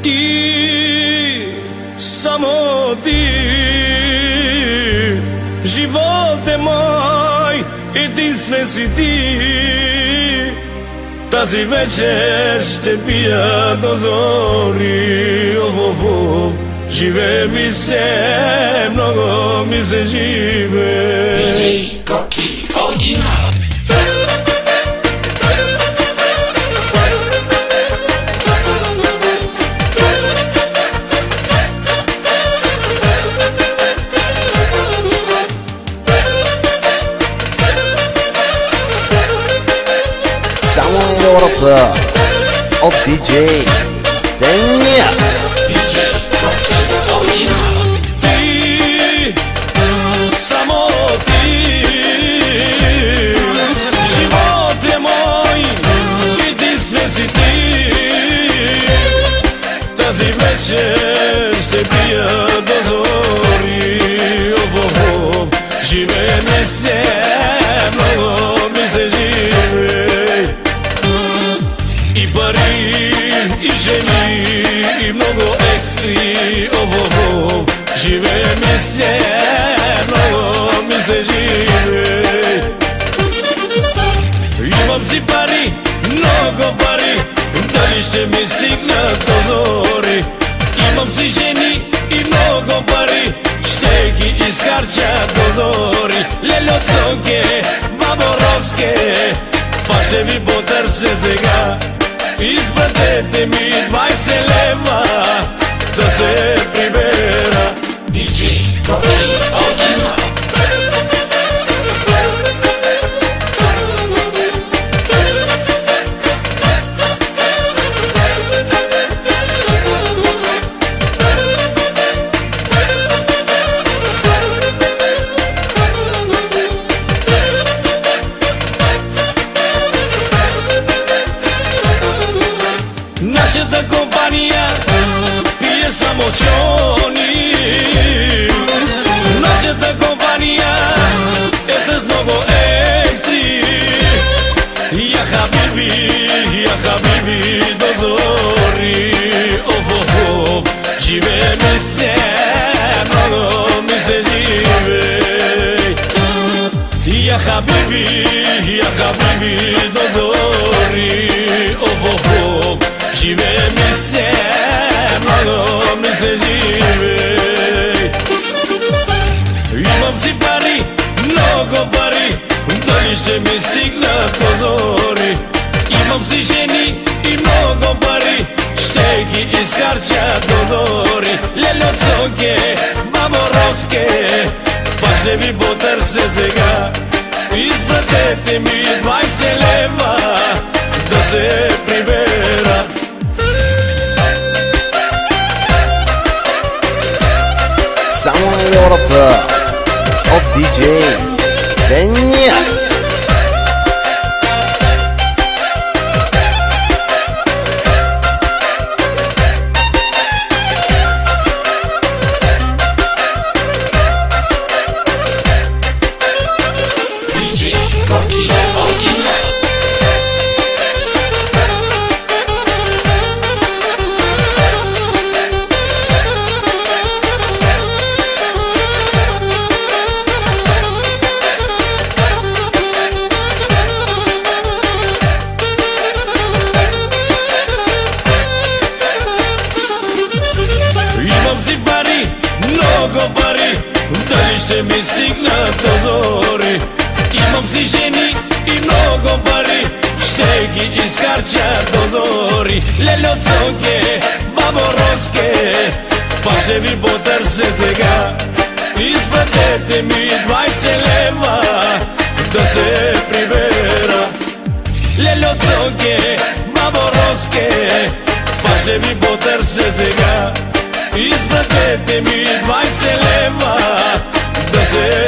Ти, само ти, живот е мой, единствен си ти. Тази вечер ще пия до зори. Живее ми се, много ми се живе. Диджей Коки оригинал. Само хората от диджей Деня. Диджей Коки оригинал. Ти, само ти, живот е мой, единствен си ти. Тази вечер ще пия до зори. Живее ми се, много ми се живе. И пари, и жени, и много екстри. Живее ми се, много ми се живе. Имам си пари, много пари, дали ще ми стигнат до зори. Имам си жени и много пари, ще ги изхарча до зори. Леле от сонке, бабо Роске, пак ще ви потърся сега. Изпратете ми 20 лева да се прибера. Диджей Коки оригинал. Нашата компания пие само чони. Нашата компания е с много екстри. Я хабиби до зори. Живее ми се, много ми се живе. Я хабиби до зори. Живее ми се, много ми се живе. Имам си пари, много пари, дали ще ми стигнат до зори. Имам си жени и много пари, ще ги изхарча до зори. Леле от сонке, бабо Роске, пак ще ви потърся сега. Изпратете ми 20 лева да се прибера. Само хората от диджей Деня. Диджей Коки оригинал. Имам си пари, много пари, дали ще ми стигнат до зори. Имам си жени и много пари, ще ги изхарча до зори. Леле от сонке, бабо Роске, пак ще ви потърся сега. Изпратете ми 20 лева да се прибера. Леле от сонке, бабо Роске, пак ще ви потърся сега. Изпратете ми 20 лева да се